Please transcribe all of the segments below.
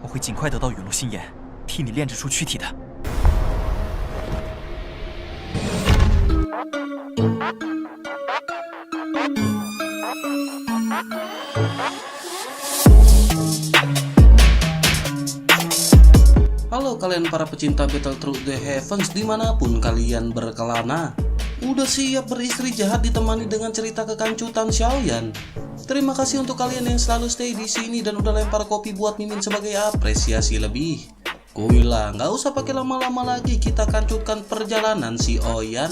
我会尽快得到陨落心炎，替你炼制出躯体的。Halo kalian para pecinta Battle Through the Heavens dimanapun kalian berkelana. Udah siap beristri jahat ditemani dengan cerita kekancutan Xiaoyan? Terima kasih untuk kalian yang selalu stay di sini dan udah lempar kopi buat Mimin sebagai apresiasi lebih. Kuilah, nggak usah pakai lama-lama lagi, kita kancutkan perjalanan si Oyan.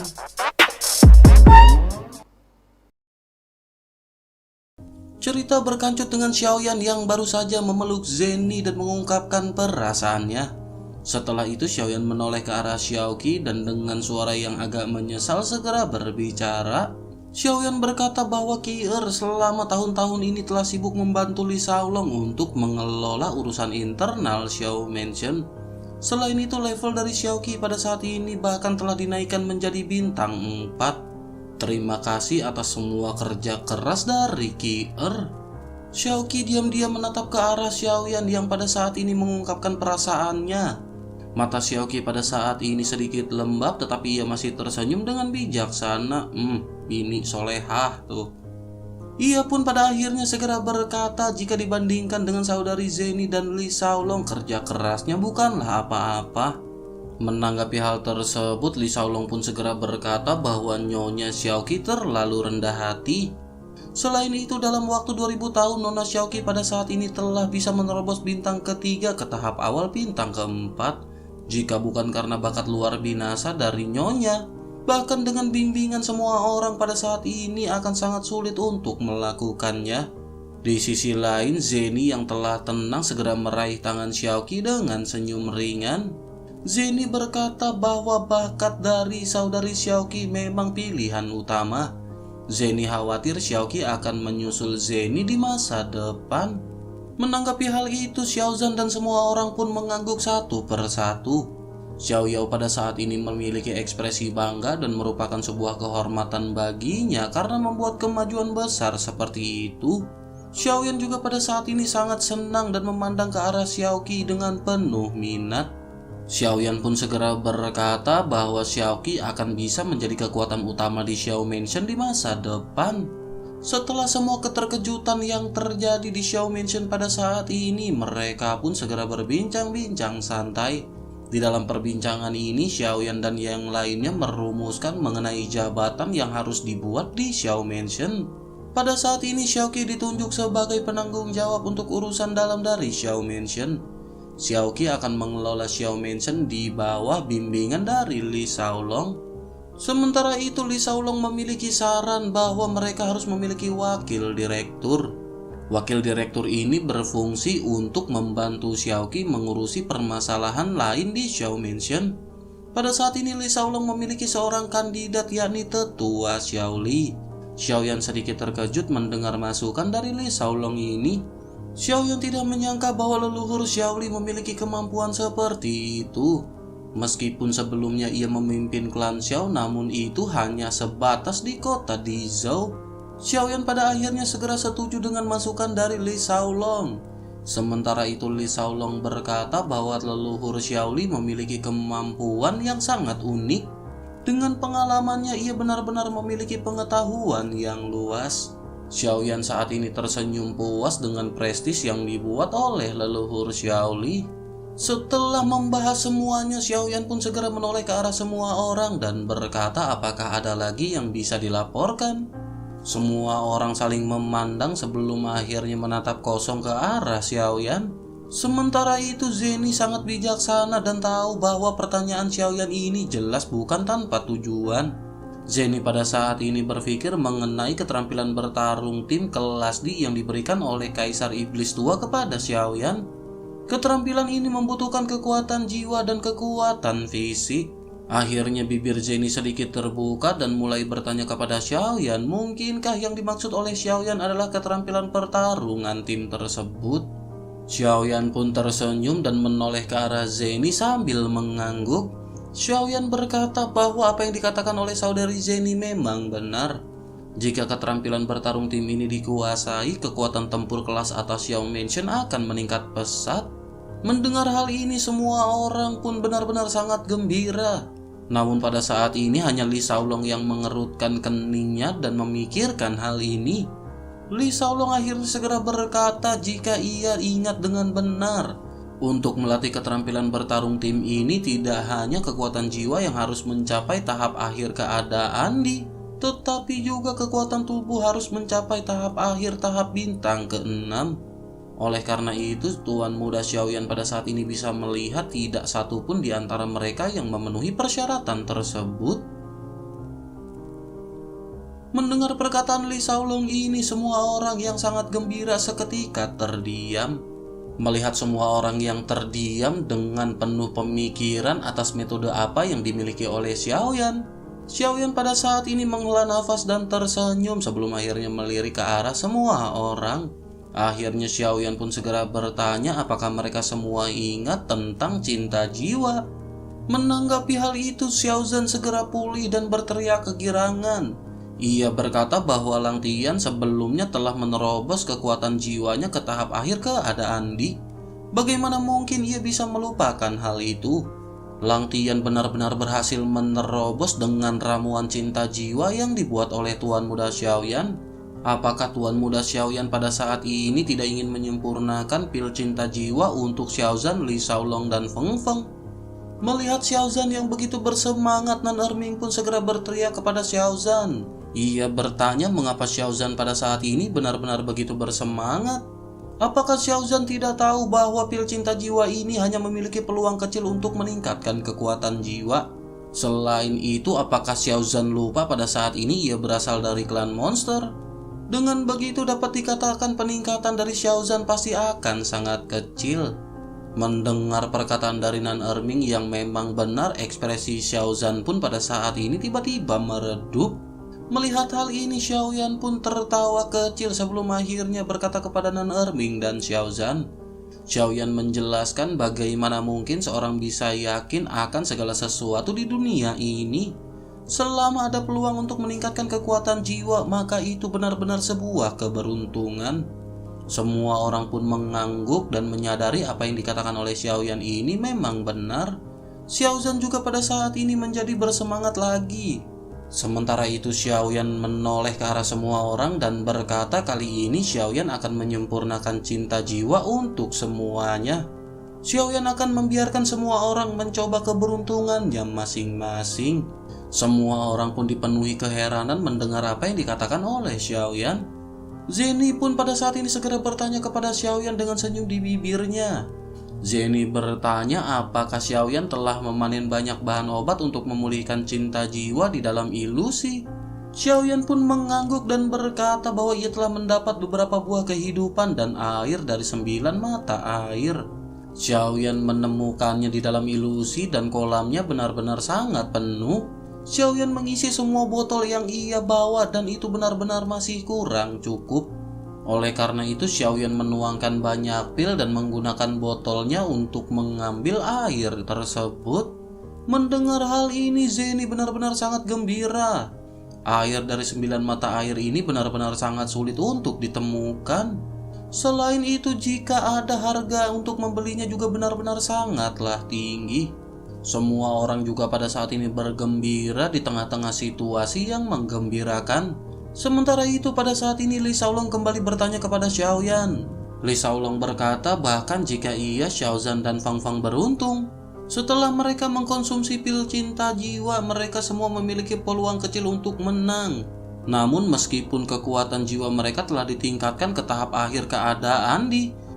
Cerita berkancut dengan Xiaoyan yang baru saja memeluk Zeni dan mengungkapkan perasaannya. Setelah itu Xiaoyan menoleh ke arah Xiaoqi dan dengan suara yang agak menyesal segera berbicara. Xiaoyan berkata bahwa Qi selama tahun-tahun ini telah sibuk membantu Li Shaolong untuk mengelola urusan internal Xiao Mansion. Selain itu level dari Xiaoqi pada saat ini bahkan telah dinaikkan menjadi bintang 4. Terima kasih atas semua kerja keras dari Qi. Xiaoqi diam-diam menatap ke arah Xiaoyan yang pada saat ini mengungkapkan perasaannya. Mata Xiaoqi pada saat ini sedikit lembab tetapi ia masih tersenyum dengan bijaksana. Bini solehah tuh. Ia pun pada akhirnya segera berkata jika dibandingkan dengan saudari Zeni dan Li Shaolong, kerja kerasnya bukanlah apa-apa. Menanggapi hal tersebut, Li Shaolong pun segera berkata bahwa Nyonya Xiaoqi terlalu rendah hati. Selain itu, dalam waktu 2000 tahun, Nona Xiaoqi pada saat ini telah bisa menerobos bintang ketiga ke tahap awal bintang keempat. Jika bukan karena bakat luar binasa dari Nyonya, bahkan dengan bimbingan semua orang pada saat ini akan sangat sulit untuk melakukannya. Di sisi lain, Zeni yang telah tenang segera meraih tangan Xiaoqi dengan senyum ringan. Zeni berkata bahwa bakat dari saudari Xiaoqi memang pilihan utama. Zeni khawatir Xiaoqi akan menyusul Zeni di masa depan. Menanggapi hal itu, Xiaozan dan semua orang pun mengangguk satu persatu. Xiao Yao pada saat ini memiliki ekspresi bangga dan merupakan sebuah kehormatan baginya karena membuat kemajuan besar seperti itu. Xiaoyan juga pada saat ini sangat senang dan memandang ke arah Xiaoqi dengan penuh minat. Xiaoyan pun segera berkata bahwa Xiaoqi akan bisa menjadi kekuatan utama di Xiao Mansion di masa depan. Setelah semua keterkejutan yang terjadi di Xiao Mansion pada saat ini, mereka pun segera berbincang-bincang santai. Di dalam perbincangan ini, Xiaoyan dan yang lainnya merumuskan mengenai jabatan yang harus dibuat di Xiao Mansion. Pada saat ini, Xiaoqi ditunjuk sebagai penanggung jawab untuk urusan dalam dari Xiao Mansion. Xiaoqi akan mengelola Xiao Mansion di bawah bimbingan dari Li Shaolong. Sementara itu, Li Shaolong memiliki saran bahwa mereka harus memiliki wakil direktur. Wakil direktur ini berfungsi untuk membantu Xiaoqi mengurusi permasalahan lain di Xiao Mansion. Pada saat ini Li Shaolong memiliki seorang kandidat yakni tetua Xiao Li. Xiaoyan sedikit terkejut mendengar masukan dari Li Shaolong ini. Xiaoyan tidak menyangka bahwa leluhur Xiao Li memiliki kemampuan seperti itu. Meskipun sebelumnya ia memimpin klan Xiao, namun itu hanya sebatas di kota Dizhou. Xiaoyan pada akhirnya segera setuju dengan masukan dari Li Shaolong. Sementara itu Li Shaolong berkata bahwa leluhur Xiao Li memiliki kemampuan yang sangat unik. Dengan pengalamannya ia benar-benar memiliki pengetahuan yang luas. Xiaoyan saat ini tersenyum puas dengan prestis yang dibuat oleh leluhur Xiao Li. Setelah membahas semuanya, Xiaoyan pun segera menoleh ke arah semua orang dan berkata apakah ada lagi yang bisa dilaporkan. Semua orang saling memandang sebelum akhirnya menatap kosong ke arah Xiaoyan. Sementara itu Zeni sangat bijaksana dan tahu bahwa pertanyaan Xiaoyan ini jelas bukan tanpa tujuan. Zeni pada saat ini berpikir mengenai keterampilan bertarung tim kelas D yang diberikan oleh Kaisar Iblis Tua kepada Xiaoyan. Keterampilan ini membutuhkan kekuatan jiwa dan kekuatan fisik. Akhirnya bibir Zeni sedikit terbuka dan mulai bertanya kepada Xiaoyan, mungkinkah yang dimaksud oleh Xiaoyan adalah keterampilan pertarungan tim tersebut? Xiaoyan pun tersenyum dan menoleh ke arah Zeni sambil mengangguk. Xiaoyan berkata bahwa apa yang dikatakan oleh saudari Zeni memang benar. Jika keterampilan bertarung tim ini dikuasai, kekuatan tempur kelas atas Xiao Mansion akan meningkat pesat. Mendengar hal ini semua orang pun benar-benar sangat gembira. Namun pada saat ini hanya Li Shaolong yang mengerutkan keningnya dan memikirkan hal ini. Li Shaolong akhirnya segera berkata jika ia ingat dengan benar. Untuk melatih keterampilan bertarung tim ini tidak hanya kekuatan jiwa yang harus mencapai tahap akhir keadaan tetapi juga kekuatan tubuh harus mencapai tahap akhir tahap bintang ke-6. Oleh karena itu, Tuan Muda Xiaoyan pada saat ini bisa melihat tidak satu pun di antara mereka yang memenuhi persyaratan tersebut. Mendengar perkataan Li Shaolong ini, semua orang yang sangat gembira seketika terdiam. Melihat semua orang yang terdiam dengan penuh pemikiran atas metode apa yang dimiliki oleh Xiaoyan. Xiaoyan pada saat ini menghela nafas dan tersenyum sebelum akhirnya melirik ke arah semua orang. Akhirnya Xiaoyan pun segera bertanya apakah mereka semua ingat tentang cinta jiwa. Menanggapi hal itu, Xiaozan segera pulih dan berteriak kegirangan. Ia berkata bahwa Lang Tian sebelumnya telah menerobos kekuatan jiwanya ke tahap akhir keadaan Bagaimana mungkin ia bisa melupakan hal itu? Lang Tian benar-benar berhasil menerobos dengan ramuan cinta jiwa yang dibuat oleh Tuan Muda Xiaoyan. Apakah Tuan Muda Xiaoyan pada saat ini tidak ingin menyempurnakan pil cinta jiwa untuk Xiaozan, Li Shaolong, dan Feng Feng? Melihat Xiaozan yang begitu bersemangat, Nan Erming pun segera berteriak kepada Xiaozan. Ia bertanya mengapa Xiaozan pada saat ini benar-benar begitu bersemangat. Apakah Xiaozan tidak tahu bahwa pil cinta jiwa ini hanya memiliki peluang kecil untuk meningkatkan kekuatan jiwa? Selain itu, apakah Xiaozan lupa pada saat ini ia berasal dari klan monster? Dengan begitu dapat dikatakan peningkatan dari Xiaozan pasti akan sangat kecil. Mendengar perkataan dari Nan Erming yang memang benar, ekspresi Xiaozan pun pada saat ini tiba-tiba meredup. Melihat hal ini, Xiaoyan pun tertawa kecil sebelum akhirnya berkata kepada Nan Erming dan Xiaozan. Xiaoyan menjelaskan bagaimana mungkin seorang bisa yakin akan segala sesuatu di dunia ini. Selama ada peluang untuk meningkatkan kekuatan jiwa, maka itu benar-benar sebuah keberuntungan. Semua orang pun mengangguk dan menyadari apa yang dikatakan oleh Xiaoyan ini memang benar. Xiaozan juga pada saat ini menjadi bersemangat lagi. Sementara itu Xiaoyan menoleh ke arah semua orang dan berkata kali ini Xiaoyan akan menyempurnakan cinta jiwa untuk semuanya. Xiaoyan akan membiarkan semua orang mencoba keberuntungannya masing-masing. Semua orang pun dipenuhi keheranan mendengar apa yang dikatakan oleh Xiaoyan. Zeni pun pada saat ini segera bertanya kepada Xiaoyan dengan senyum di bibirnya. Zeni bertanya apakah Xiaoyan telah memanen banyak bahan obat untuk memulihkan cinta jiwa di dalam ilusi. Xiaoyan pun mengangguk dan berkata bahwa ia telah mendapat beberapa buah kehidupan dan air dari 9 mata air. Xiaoyan menemukannya di dalam ilusi dan kolamnya benar-benar sangat penuh. Xiaoyan mengisi semua botol yang ia bawa dan itu benar-benar masih kurang cukup. Oleh karena itu Xiaoyan menuangkan banyak pil dan menggunakan botolnya untuk mengambil air tersebut. Mendengar hal ini Zeni benar-benar sangat gembira. Air dari 9 mata air ini benar-benar sangat sulit untuk ditemukan. Selain itu jika ada harga untuk membelinya juga benar-benar sangatlah tinggi. Semua orang juga pada saat ini bergembira di tengah-tengah situasi yang menggembirakan. Sementara itu pada saat ini Li Shaolong kembali bertanya kepada Xiaoyan. Li Shaolong berkata bahkan jika ia, Xiaozan, dan Fang Fang beruntung. Setelah mereka mengkonsumsi pil cinta jiwa, mereka semua memiliki peluang kecil untuk menang. Namun meskipun kekuatan jiwa mereka telah ditingkatkan ke tahap akhir keadaan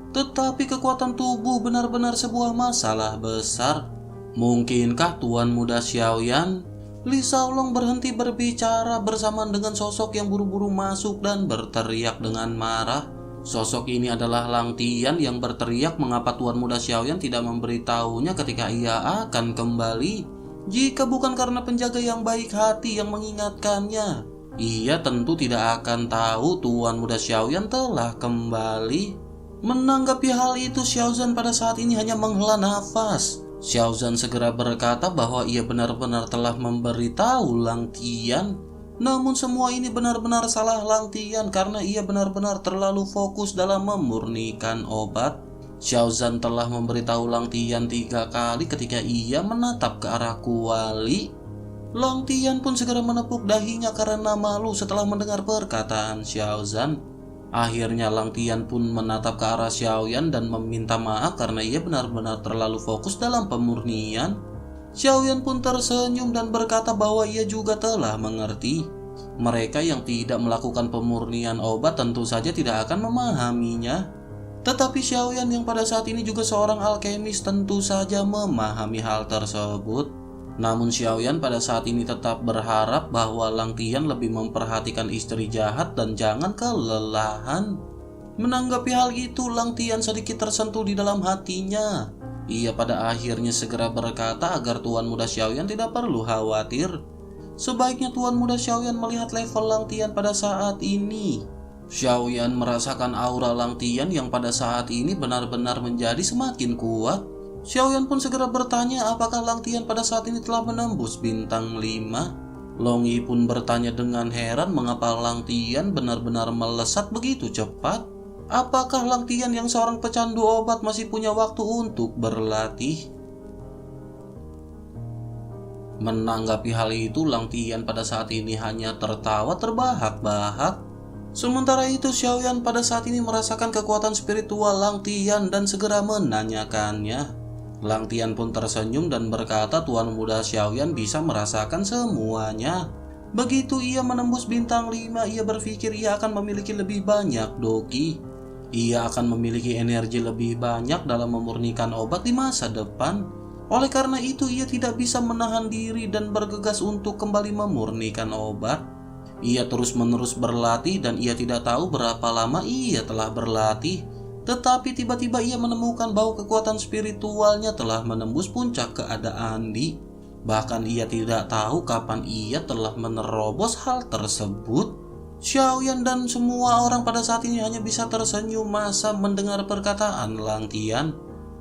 tetapi kekuatan tubuh benar-benar sebuah masalah besar. Mungkinkah Tuan Muda Xiaoyan? Li Shaolong berhenti berbicara bersamaan dengan sosok yang buru-buru masuk dan berteriak dengan marah. Sosok ini adalah Lang Tian yang berteriak mengapa Tuan Muda Xiaoyan tidak memberitahunya ketika ia akan kembali. Jika bukan karena penjaga yang baik hati yang mengingatkannya, ia tentu tidak akan tahu Tuan Muda Xiaoyan telah kembali. Menanggapi hal itu, Xiaozan pada saat ini hanya menghela nafas. Xiaozan segera berkata bahwa ia benar-benar telah memberitahu Lang Tian. Namun semua ini benar-benar salah Lang Tian karena ia benar-benar terlalu fokus dalam memurnikan obat. Xiao Zhan telah memberitahu Lang Tian 3 kali ketika ia menatap ke arah kuali. Lang Tian pun segera menepuk dahinya karena malu setelah mendengar perkataan Xiao Zhan. Akhirnya Lang Tian pun menatap ke arah Xiaoyan dan meminta maaf karena ia benar-benar terlalu fokus dalam pemurnian. Xiaoyan pun tersenyum dan berkata bahwa ia juga telah mengerti. Mereka yang tidak melakukan pemurnian obat tentu saja tidak akan memahaminya. Tetapi Xiaoyan yang pada saat ini juga seorang alkemis tentu saja memahami hal tersebut. Namun Xiaoyan pada saat ini tetap berharap bahwa Lang Tian lebih memperhatikan istri jahat dan jangan kelelahan. Menanggapi hal itu, Lang Tian sedikit tersentuh di dalam hatinya. Ia pada akhirnya segera berkata agar Tuan Muda Xiaoyan tidak perlu khawatir. Sebaiknya Tuan Muda Xiaoyan melihat level Lang Tian pada saat ini. Xiaoyan merasakan aura Lang Tian yang pada saat ini benar-benar menjadi semakin kuat. Xiaoyan pun segera bertanya apakah Lang Tian pada saat ini telah menembus bintang 5. Long Yi pun bertanya dengan heran mengapa Lang Tian benar-benar melesat begitu cepat. Apakah Lang Tian yang seorang pecandu obat masih punya waktu untuk berlatih? Menanggapi hal itu, Lang Tian pada saat ini hanya tertawa terbahak-bahak. Sementara itu, Xiaoyan pada saat ini merasakan kekuatan spiritual Lang Tian dan segera menanyakannya. Lang Tian pun tersenyum dan berkata Tuan Muda Xiaoyan bisa merasakan semuanya. Begitu ia menembus bintang 5, ia berpikir ia akan memiliki lebih banyak doki. Ia akan memiliki energi lebih banyak dalam memurnikan obat di masa depan. Oleh karena itu, ia tidak bisa menahan diri dan bergegas untuk kembali memurnikan obat. Ia terus-menerus berlatih dan ia tidak tahu berapa lama ia telah berlatih. Tetapi tiba-tiba ia menemukan bahwa kekuatan spiritualnya telah menembus puncak keadaan di. Bahkan ia tidak tahu kapan ia telah menerobos hal tersebut. Xiaoyan dan semua orang pada saat ini hanya bisa tersenyum masa mendengar perkataan Lang Tian.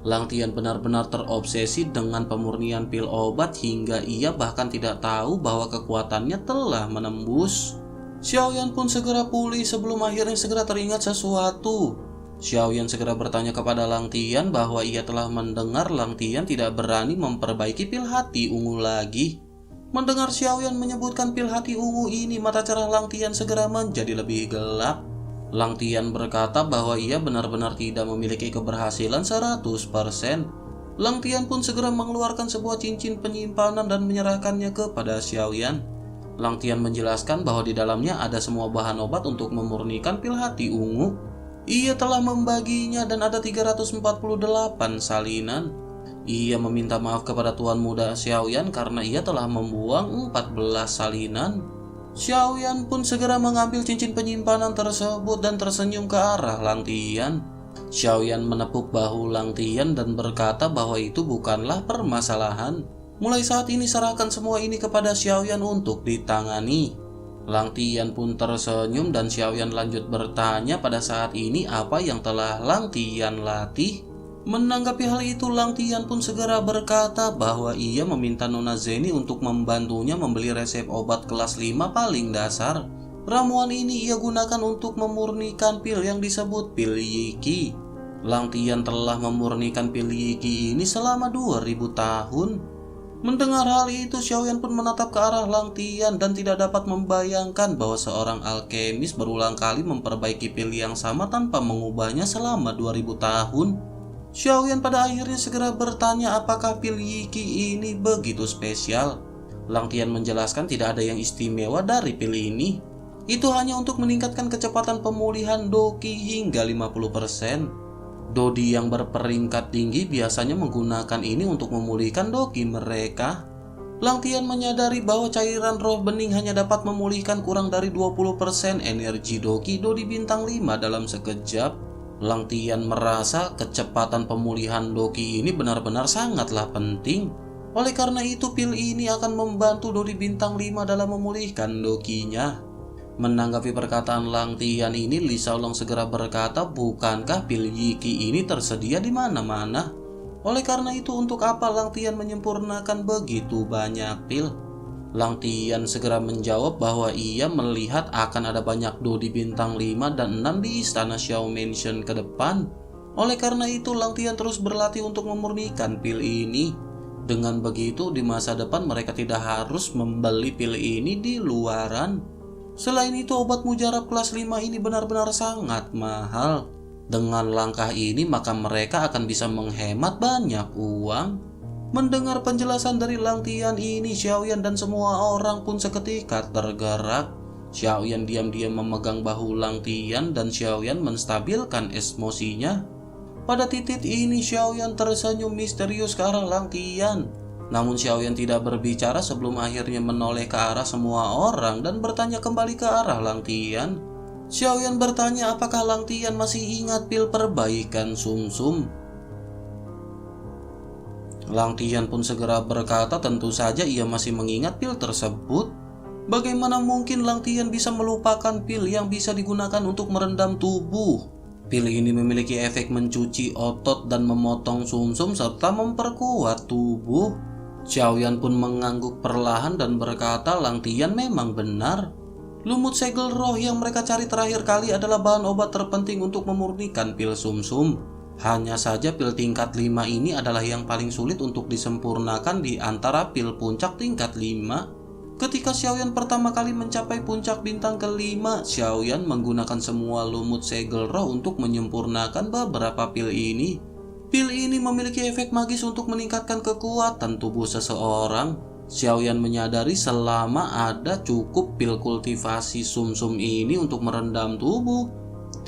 Lang Tian benar-benar terobsesi dengan pemurnian pil obat hingga ia bahkan tidak tahu bahwa kekuatannya telah menembus. Xiaoyan pun segera pulih sebelum akhirnya segera teringat sesuatu. Xiaoyan segera bertanya kepada Lang Tian bahwa ia telah mendengar Lang Tian tidak berani memperbaiki pil hati ungu lagi. Mendengar Xiaoyan menyebutkan pil hati ungu ini, mata cerah Lang Tian segera menjadi lebih gelap. Lang Tian berkata bahwa ia benar-benar tidak memiliki keberhasilan 100%. Lang Tian pun segera mengeluarkan sebuah cincin penyimpanan dan menyerahkannya kepada Xiaoyan. Lang Tian menjelaskan bahwa di dalamnya ada semua bahan obat untuk memurnikan pil hati ungu. Ia telah membaginya dan ada 348 salinan. Ia meminta maaf kepada Tuan Muda Xiaoyan karena ia telah membuang 14 salinan. Xiaoyan pun segera mengambil cincin penyimpanan tersebut dan tersenyum ke arah Lang Tian. Xiaoyan menepuk bahu Lang Tian dan berkata bahwa itu bukanlah permasalahan. Mulai saat ini serahkan semua ini kepada Xiaoyan untuk ditangani. Lang Tian pun tersenyum dan Xiaoyan lanjut bertanya pada saat ini apa yang telah Lang Tian latih. Menanggapi hal itu, Lang Tian pun segera berkata bahwa ia meminta Nona Zeni untuk membantunya membeli resep obat kelas 5 paling dasar. Ramuan ini ia gunakan untuk memurnikan pil yang disebut pil Yiki. Lang Tian telah memurnikan pil Yiki ini selama 2000 tahun. Mendengar hal itu, Xiaoyan pun menatap ke arah Lang Tian dan tidak dapat membayangkan bahwa seorang alkemis berulang kali memperbaiki pil yang sama tanpa mengubahnya selama 2000 tahun. Xiaoyan pada akhirnya segera bertanya apakah pil Yiki ini begitu spesial. Lang Tian menjelaskan tidak ada yang istimewa dari pil ini. Itu hanya untuk meningkatkan kecepatan pemulihan doki hingga 50%. Dodi yang berperingkat tinggi biasanya menggunakan ini untuk memulihkan doki mereka. Lang Tian menyadari bahwa cairan roh bening hanya dapat memulihkan kurang dari 20% energi doki Dodi bintang 5 dalam sekejap. Lang Tian merasa kecepatan pemulihan doki ini benar-benar sangatlah penting. Oleh karena itu, pil ini akan membantu Dodi bintang 5 dalam memulihkan dokinya. Menanggapi perkataan Lang Tian ini, Li Xiaolong segera berkata, bukankah pil Yiki ini tersedia di mana-mana? Oleh karena itu, untuk apa Lang Tian menyempurnakan begitu banyak pil? Lang Tian segera menjawab bahwa ia melihat akan ada banyak Dodi bintang 5 dan 6 di istana Xiao Mansion ke depan. Oleh karena itu, Lang Tian terus berlatih untuk memurnikan pil ini. Dengan begitu, di masa depan mereka tidak harus membeli pil ini di luaran. Selain itu, obat mujarab kelas 5 ini benar-benar sangat mahal. Dengan langkah ini, maka mereka akan bisa menghemat banyak uang. Mendengar penjelasan dari Lang Tian ini, Xiaoyan dan semua orang pun seketika tergerak. Xiaoyan diam-diam memegang bahu Lang Tian dan Xiaoyan menstabilkan emosinya. Pada titik ini, Xiaoyan tersenyum misterius ke arah Lang Tian. Namun Xiaoyan tidak berbicara sebelum akhirnya menoleh ke arah semua orang dan bertanya kembali ke arah Lang Tian. Xiaoyan bertanya apakah Lang Tian masih ingat pil perbaikan sumsum. Lang Tian pun segera berkata tentu saja ia masih mengingat pil tersebut. Bagaimana mungkin Lang Tian bisa melupakan pil yang bisa digunakan untuk merendam tubuh? Pil ini memiliki efek mencuci otot dan memotong sumsum serta memperkuat tubuh. Xiaoyan pun mengangguk perlahan dan berkata Lang Tian memang benar. Lumut segel roh yang mereka cari terakhir kali adalah bahan obat terpenting untuk memurnikan pil sumsum. Hanya saja pil tingkat 5 ini adalah yang paling sulit untuk disempurnakan di antara pil puncak tingkat 5. Ketika Xiaoyan pertama kali mencapai puncak bintang ke-5, Xiaoyan menggunakan semua lumut segel roh untuk menyempurnakan beberapa pil ini. Pil ini memiliki efek magis untuk meningkatkan kekuatan tubuh seseorang. Xiaoyan menyadari selama ada cukup pil kultivasi sumsum ini untuk merendam tubuh,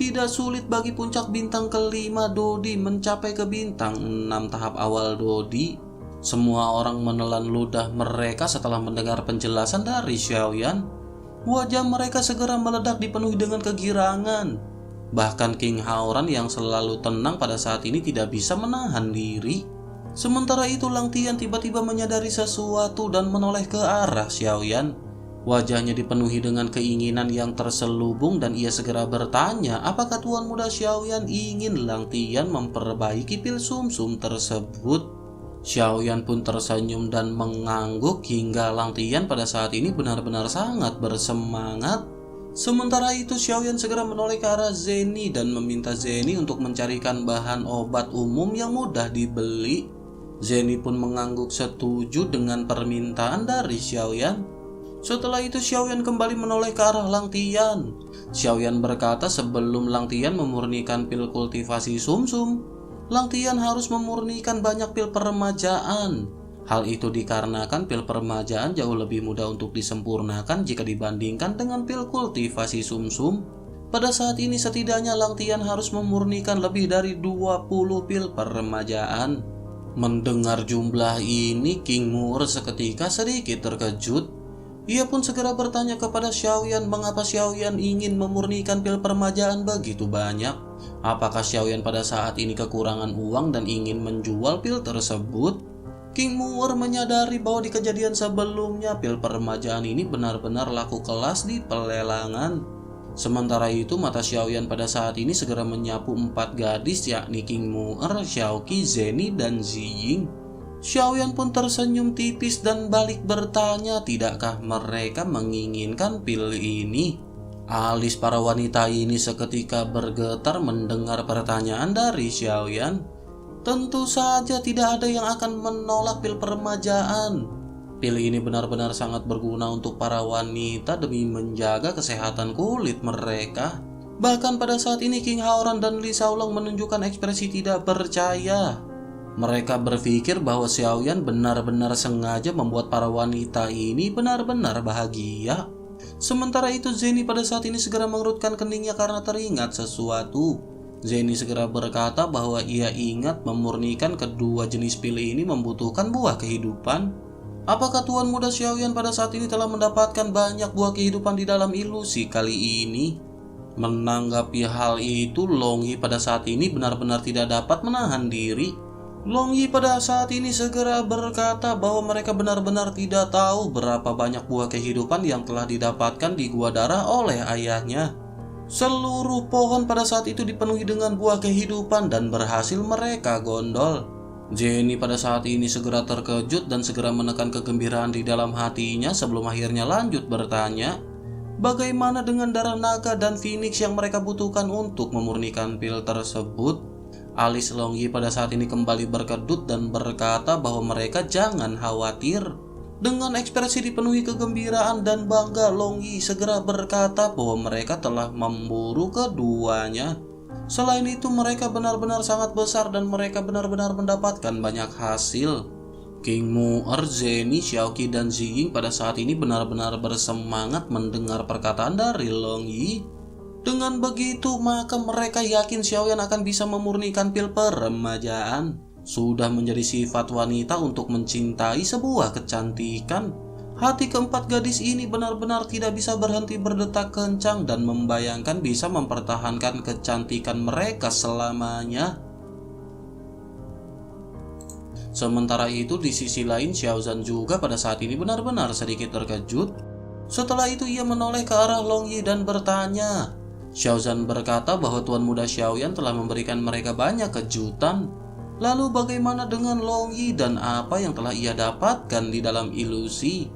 tidak sulit bagi puncak bintang ke-5 Dodi mencapai ke bintang 6 tahap awal Dodi. Semua orang menelan ludah mereka setelah mendengar penjelasan dari Xiaoyan. Wajah mereka segera meledak dipenuhi dengan kegirangan. Bahkan King Haoran yang selalu tenang pada saat ini tidak bisa menahan diri. Sementara itu Lang Tian tiba-tiba menyadari sesuatu dan menoleh ke arah Xiaoyan. Wajahnya dipenuhi dengan keinginan yang terselubung dan ia segera bertanya apakah Tuan Muda Xiaoyan ingin Lang Tian memperbaiki pil sumsum tersebut. Xiaoyan pun tersenyum dan mengangguk hingga Lang Tian pada saat ini benar-benar sangat bersemangat. Sementara itu Xiaoyan segera menoleh ke arah Zeni dan meminta Zeni untuk mencarikan bahan obat umum yang mudah dibeli. Zeni pun mengangguk setuju dengan permintaan dari Xiaoyan. Setelah itu Xiaoyan kembali menoleh ke arah Lang Tian. Xiaoyan berkata sebelum Lang Tian memurnikan pil kultivasi sumsum, Lang Tian harus memurnikan banyak pil peremajaan. Hal itu dikarenakan pil peremajaan jauh lebih mudah untuk disempurnakan jika dibandingkan dengan pil kultivasi sumsum. Pada saat ini setidaknya Lang Tian harus memurnikan lebih dari 20 pil peremajaan. Mendengar jumlah ini, King Moore seketika sedikit terkejut. Ia pun segera bertanya kepada Xiaoyan mengapa Xiaoyan ingin memurnikan pil peremajaan begitu banyak. Apakah Xiaoyan pada saat ini kekurangan uang dan ingin menjual pil tersebut? King Moore menyadari bahwa di kejadian sebelumnya pil peremajaan ini benar-benar laku kelas di pelelangan. Sementara itu mata Xiaoyan pada saat ini segera menyapu 4 gadis yakni King Moore, Xiaoqi, Zeni, dan Ziying. Xiaoyan pun tersenyum tipis dan balik bertanya tidakkah mereka menginginkan pil ini. Alis para wanita ini seketika bergetar mendengar pertanyaan dari Xiaoyan. Tentu saja tidak ada yang akan menolak pil peremajaan. Pil ini benar-benar sangat berguna untuk para wanita demi menjaga kesehatan kulit mereka. Bahkan pada saat ini King Haoran dan Li Shaolong menunjukkan ekspresi tidak percaya. Mereka berpikir bahwa Xiaoyan benar-benar sengaja membuat para wanita ini benar-benar bahagia. Sementara itu Zeni pada saat ini segera mengerutkan keningnya karena teringat sesuatu. Zeni segera berkata bahwa ia ingat memurnikan kedua jenis pil ini membutuhkan buah kehidupan. Apakah Tuan Muda Xiaoyan pada saat ini telah mendapatkan banyak buah kehidupan di dalam ilusi kali ini? Menanggapi hal itu, Long Yi pada saat ini benar-benar tidak dapat menahan diri. Long Yi pada saat ini segera berkata bahwa mereka benar-benar tidak tahu berapa banyak buah kehidupan yang telah didapatkan di Gua Darah oleh ayahnya. Seluruh pohon pada saat itu dipenuhi dengan buah kehidupan dan berhasil mereka gondol. Jenny pada saat ini segera terkejut dan segera menekan kegembiraan di dalam hatinya sebelum akhirnya lanjut bertanya, bagaimana dengan darah naga dan phoenix yang mereka butuhkan untuk memurnikan pil tersebut? Alis Long Yi pada saat ini kembali berkedut dan berkata bahwa mereka jangan khawatir. Dengan ekspresi dipenuhi kegembiraan dan bangga, Long Yi segera berkata bahwa mereka telah memburu keduanya. Selain itu, mereka benar-benar sangat besar dan mereka benar-benar mendapatkan banyak hasil. King Mu'er, Zeni, Xiaoqi, dan Ziying pada saat ini benar-benar bersemangat mendengar perkataan dari Long Yi. Dengan begitu, maka mereka yakin Xiaoyan akan bisa memurnikan pil peremajaan. Sudah menjadi sifat wanita untuk mencintai sebuah kecantikan. Hati keempat gadis ini benar-benar tidak bisa berhenti berdetak kencang dan membayangkan bisa mempertahankan kecantikan mereka selamanya. Sementara itu, di sisi lain, Xiaozan juga pada saat ini benar-benar sedikit terkejut. Setelah itu, ia menoleh ke arah Long Yi dan bertanya. Xiaozan berkata bahwa Tuan Muda Xiaoyan telah memberikan mereka banyak kejutan. Lalu bagaimana dengan Long Yi dan apa yang telah ia dapatkan di dalam ilusi?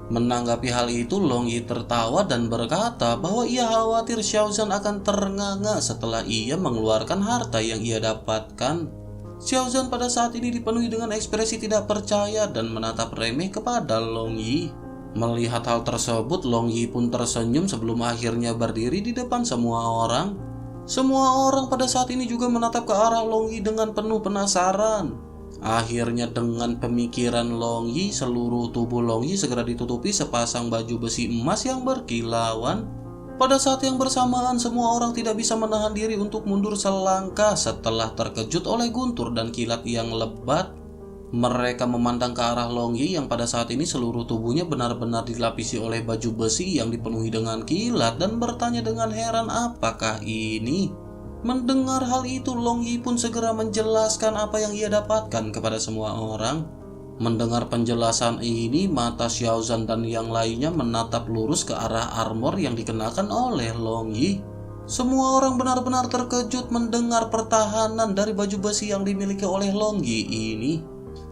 Menanggapi hal itu, Long Yi tertawa dan berkata bahwa ia khawatir Xiaozan akan ternganga setelah ia mengeluarkan harta yang ia dapatkan. Xiaozan pada saat ini dipenuhi dengan ekspresi tidak percaya dan menatap remeh kepada Long Yi. Melihat hal tersebut, Long Yi pun tersenyum sebelum akhirnya berdiri di depan semua orang. Semua orang pada saat ini juga menatap ke arah Long Yi dengan penuh penasaran. Akhirnya dengan pemikiran Long Yi, seluruh tubuh Long Yi segera ditutupi sepasang baju besi emas yang berkilauan. Pada saat yang bersamaan, semua orang tidak bisa menahan diri untuk mundur selangkah setelah terkejut oleh guntur dan kilat yang lebat. Mereka memandang ke arah Long Yi yang pada saat ini seluruh tubuhnya benar-benar dilapisi oleh baju besi yang dipenuhi dengan kilat dan bertanya dengan heran apakah ini. Mendengar hal itu, Long Yi pun segera menjelaskan apa yang ia dapatkan kepada semua orang. Mendengar penjelasan ini, mata Xiaozan dan yang lainnya menatap lurus ke arah armor yang dikenakan oleh Long Yi. Semua orang benar-benar terkejut mendengar pertahanan dari baju besi yang dimiliki oleh Long Yi ini.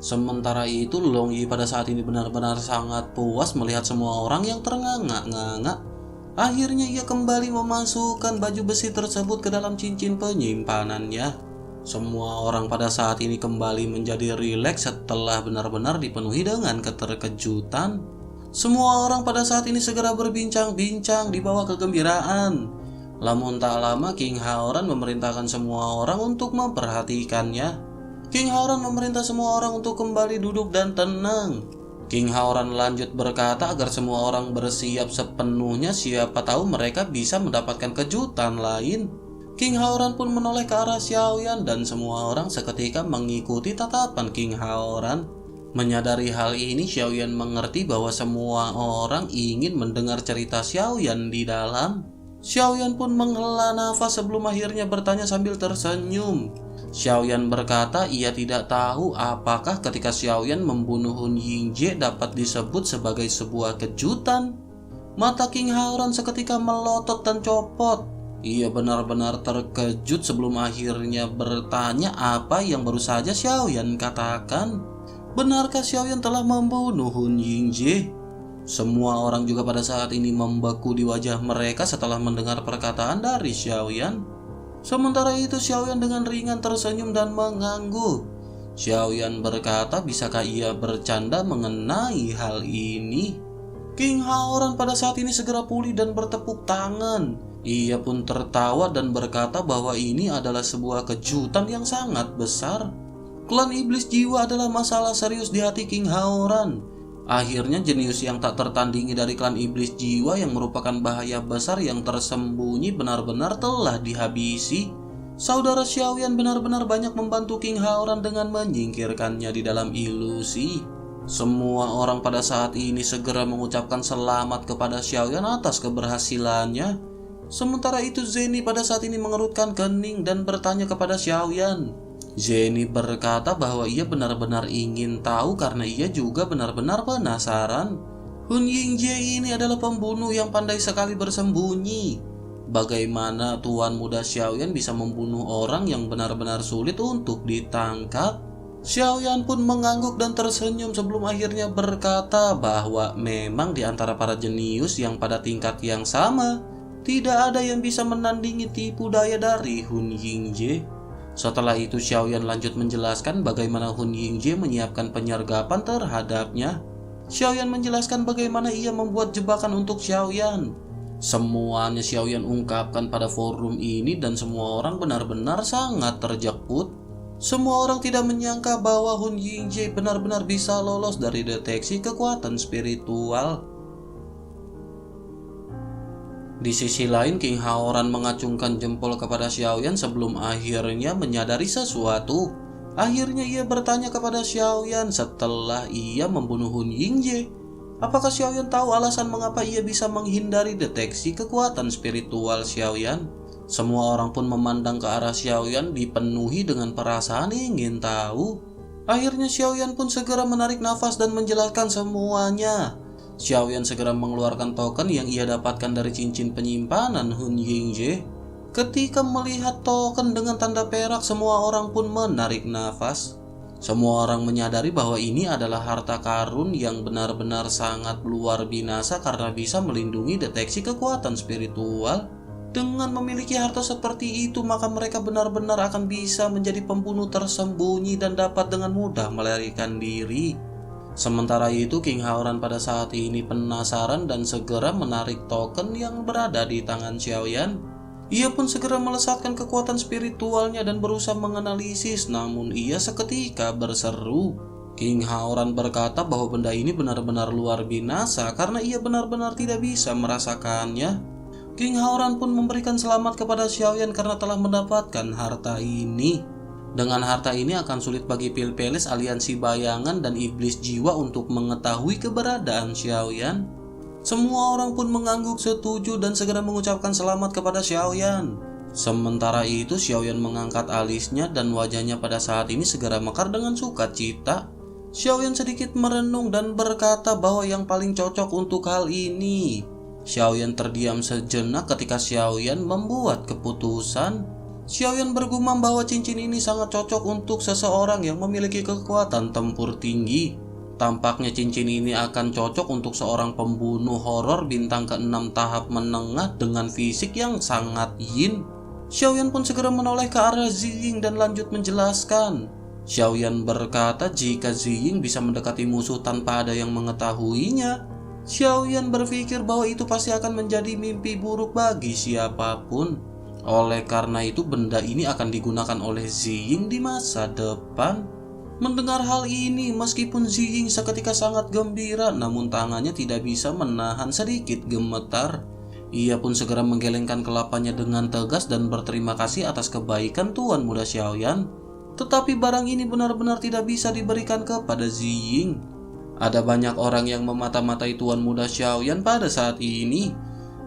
Sementara itu, Long Yi pada saat ini benar-benar sangat puas melihat semua orang yang ternganga-nganga. Akhirnya ia kembali memasukkan baju besi tersebut ke dalam cincin penyimpanannya. Semua orang pada saat ini kembali menjadi rileks setelah benar-benar dipenuhi dengan keterkejutan. Semua orang pada saat ini segera berbincang-bincang di bawah kegembiraan. Namun tak lama, King Haoran memerintahkan semua orang untuk memperhatikannya. King Haoran memerintah semua orang untuk kembali duduk dan tenang. King Haoran lanjut berkata agar semua orang bersiap sepenuhnya, siapa tahu mereka bisa mendapatkan kejutan lain. King Haoran pun menoleh ke arah Xiaoyan dan semua orang seketika mengikuti tatapan King Haoran. Menyadari hal ini, Xiaoyan mengerti bahwa semua orang ingin mendengar cerita Xiaoyan di dalam. Xiaoyan pun menghela nafas sebelum akhirnya bertanya sambil tersenyum. Xiaoyan berkata ia tidak tahu apakah ketika Xiaoyan membunuh Hun Yingjie dapat disebut sebagai sebuah kejutan. Mata King Haoran seketika melotot dan copot. Ia benar-benar terkejut sebelum akhirnya bertanya apa yang baru saja Xiaoyan katakan. Benarkah Xiaoyan telah membunuh Hun Yingjie? Semua orang juga pada saat ini membeku di wajah mereka setelah mendengar perkataan dari Xiaoyan. Sementara itu, Xiaoyan dengan ringan tersenyum dan mengangguk. Xiaoyan berkata bisakah ia bercanda mengenai hal ini? King Haoran pada saat ini segera pulih dan bertepuk tangan. Ia pun tertawa dan berkata bahwa ini adalah sebuah kejutan yang sangat besar. Klan Iblis Jiwa adalah masalah serius di hati King Haoran. Akhirnya jenius yang tak tertandingi dari klan Iblis Jiwa yang merupakan bahaya besar yang tersembunyi benar-benar telah dihabisi. Saudara Xiaoyan benar-benar banyak membantu King Haoran dengan menyingkirkannya di dalam ilusi. Semua orang pada saat ini segera mengucapkan selamat kepada Xiaoyan atas keberhasilannya. Sementara itu, Zeni pada saat ini mengerutkan kening dan bertanya kepada Xiaoyan. Zeni berkata bahwa ia benar-benar ingin tahu karena ia juga benar-benar penasaran. Hun Yingjie ini adalah pembunuh yang pandai sekali bersembunyi. Bagaimana Tuan Muda Xiaoyan bisa membunuh orang yang benar-benar sulit untuk ditangkap? Xiaoyan pun mengangguk dan tersenyum sebelum akhirnya berkata bahwa memang di antara para jenius yang pada tingkat yang sama, tidak ada yang bisa menandingi tipu daya dari Hun Yingjie. Setelah itu Xiaoyan lanjut menjelaskan bagaimana Hun Yingjie menyiapkan penyergapan terhadapnya. Xiaoyan menjelaskan bagaimana ia membuat jebakan untuk Xiaoyan. Semuanya Xiaoyan ungkapkan pada forum ini dan semua orang benar-benar sangat terjeput. Semua orang tidak menyangka bahwa Hun Yingjie benar-benar bisa lolos dari deteksi kekuatan spiritual. Di sisi lain, King Haoran mengacungkan jempol kepada Xiaoyan sebelum akhirnya menyadari sesuatu. Akhirnya ia bertanya kepada Xiaoyan setelah ia membunuh Hun Yingjie. Apakah Xiaoyan tahu alasan mengapa ia bisa menghindari deteksi kekuatan spiritual Xiaoyan? Semua orang pun memandang ke arah Xiaoyan dipenuhi dengan perasaan ingin tahu. Akhirnya Xiaoyan pun segera menarik nafas dan menjelaskan semuanya. Xiaoyan segera mengeluarkan token yang ia dapatkan dari cincin penyimpanan Hun Yingjie. Ketika melihat token dengan tanda perak, semua orang pun menarik nafas. Semua orang menyadari bahwa ini adalah harta karun yang benar-benar sangat luar binasa karena bisa melindungi deteksi kekuatan spiritual. Dengan memiliki harta seperti itu, maka mereka benar-benar akan bisa menjadi pembunuh tersembunyi dan dapat dengan mudah melarikan diri. Sementara itu, King Haoran pada saat ini penasaran dan segera menarik token yang berada di tangan Xiaoyan. Ia pun segera melesatkan kekuatan spiritualnya dan berusaha menganalisis, namun ia seketika berseru. King Haoran berkata bahwa benda ini benar-benar luar binasa karena ia benar-benar tidak bisa merasakannya. King Haoran pun memberikan selamat kepada Xiaoyan karena telah mendapatkan harta ini. Dengan harta ini akan sulit bagi Pil Palace, aliansi bayangan, dan iblis jiwa untuk mengetahui keberadaan Xiaoyan. Semua orang pun mengangguk setuju dan segera mengucapkan selamat kepada Xiaoyan. Sementara itu Xiaoyan mengangkat alisnya dan wajahnya pada saat ini segera mekar dengan sukacita. Xiaoyan sedikit merenung dan berkata bahwa yang paling cocok untuk hal ini. Xiaoyan terdiam sejenak ketika Xiaoyan membuat keputusan. Xiaoyan bergumam bahwa cincin ini sangat cocok untuk seseorang yang memiliki kekuatan tempur tinggi. Tampaknya cincin ini akan cocok untuk seorang pembunuh horor bintang ke-6 tahap menengah dengan fisik yang sangat yin. Xiaoyan pun segera menoleh ke arah Ziying dan lanjut menjelaskan. Xiaoyan berkata jika Ziying bisa mendekati musuh tanpa ada yang mengetahuinya, Xiaoyan berpikir bahwa itu pasti akan menjadi mimpi buruk bagi siapapun. Oleh karena itu benda ini akan digunakan oleh Ziying di masa depan. Mendengar hal ini, meskipun Ziying seketika sangat gembira, namun tangannya tidak bisa menahan sedikit gemetar. Ia pun segera menggelengkan kelapanya dengan tegas dan berterima kasih atas kebaikan Tuan Muda Xiaoyan. Tetapi barang ini benar-benar tidak bisa diberikan kepada Ziying. Ada banyak orang yang memata-matai Tuan Muda Xiaoyan pada saat ini.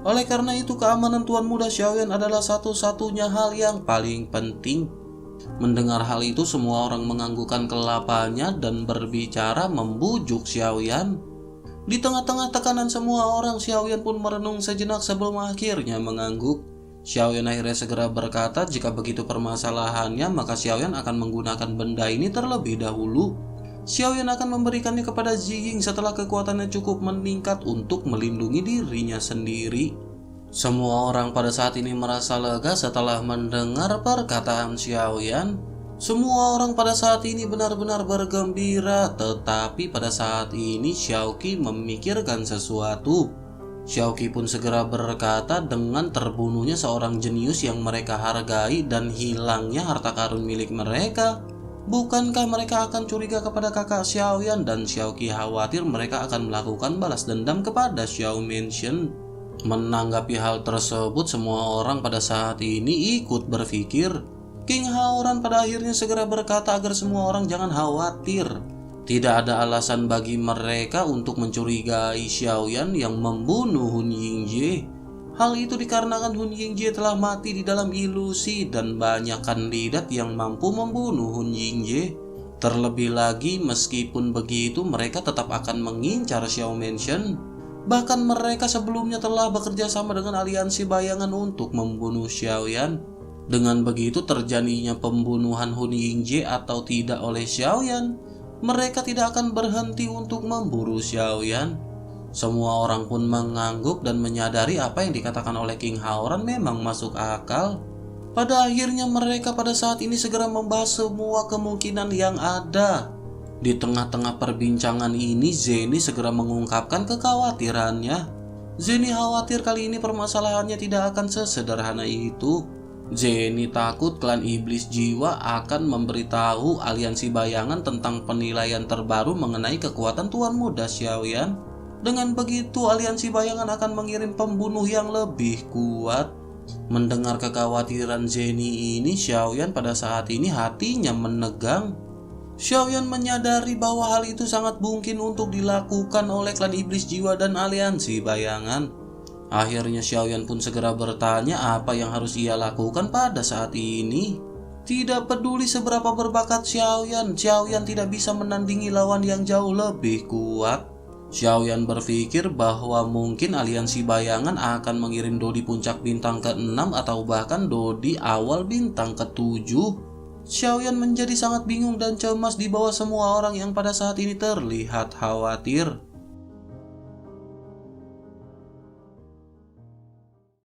Oleh karena itu, keamanan Tuan Muda Xiaoyan adalah satu-satunya hal yang paling penting. Mendengar hal itu, semua orang menganggukkan kelapanya dan berbicara membujuk Xiaoyan. Di tengah-tengah tekanan semua orang, Xiaoyan pun merenung sejenak sebelum akhirnya mengangguk. Xiaoyan akhirnya segera berkata jika begitu permasalahannya, maka Xiaoyan akan menggunakan benda ini terlebih dahulu. Xiaoyan akan memberikannya kepada Ziying setelah kekuatannya cukup meningkat untuk melindungi dirinya sendiri. Semua orang pada saat ini merasa lega setelah mendengar perkataan Xiaoyan. Semua orang pada saat ini benar-benar bergembira, tetapi pada saat ini Xiaoqi memikirkan sesuatu. Xiaoqi pun segera berkata dengan terbunuhnya seorang jenius yang mereka hargai dan hilangnya harta karun milik mereka. Bukankah mereka akan curiga kepada kakak Xiaoyan dan Xiaoqi khawatir mereka akan melakukan balas dendam kepada Xiao Mansion? Menanggapi hal tersebut, semua orang pada saat ini ikut berpikir. King Haoran pada akhirnya segera berkata agar semua orang jangan khawatir. Tidak ada alasan bagi mereka untuk mencurigai Xiaoyan yang membunuh Hun Yingjie. Hal itu dikarenakan Hun Yingjie telah mati di dalam ilusi dan banyak kandidat yang mampu membunuh Hun Yingjie. Terlebih lagi, meskipun begitu mereka tetap akan mengincar Xiao Mansion. Bahkan mereka sebelumnya telah bekerja sama dengan aliansi bayangan untuk membunuh Xiaoyan. Dengan begitu terjadinya pembunuhan Hun Yingjie atau tidak oleh Xiaoyan, mereka tidak akan berhenti untuk memburu Xiaoyan. Semua orang pun mengangguk dan menyadari apa yang dikatakan oleh King Haoran memang masuk akal. Pada akhirnya mereka pada saat ini segera membahas semua kemungkinan yang ada. Di tengah-tengah perbincangan ini, Zenny segera mengungkapkan kekhawatirannya. Zenny khawatir kali ini permasalahannya tidak akan sesederhana itu. Zenny takut klan iblis jiwa akan memberitahu aliansi bayangan tentang penilaian terbaru mengenai kekuatan Tuan Muda Xiaoyan. Dengan begitu, aliansi bayangan akan mengirim pembunuh yang lebih kuat. Mendengar kekhawatiran Zenny ini, Xiaoyan pada saat ini hatinya menegang. Xiaoyan menyadari bahwa hal itu sangat mungkin untuk dilakukan oleh klan iblis jiwa dan aliansi bayangan. Akhirnya Xiaoyan pun segera bertanya apa yang harus ia lakukan pada saat ini. Tidak peduli seberapa berbakat Xiaoyan tidak bisa menandingi lawan yang jauh lebih kuat. Xiaoyan berpikir bahwa mungkin aliansi bayangan akan mengirim Dodi puncak bintang ke-6 atau bahkan Dodi awal bintang ke-7. Xiaoyan menjadi sangat bingung dan cemas di bawah semua orang yang pada saat ini terlihat khawatir.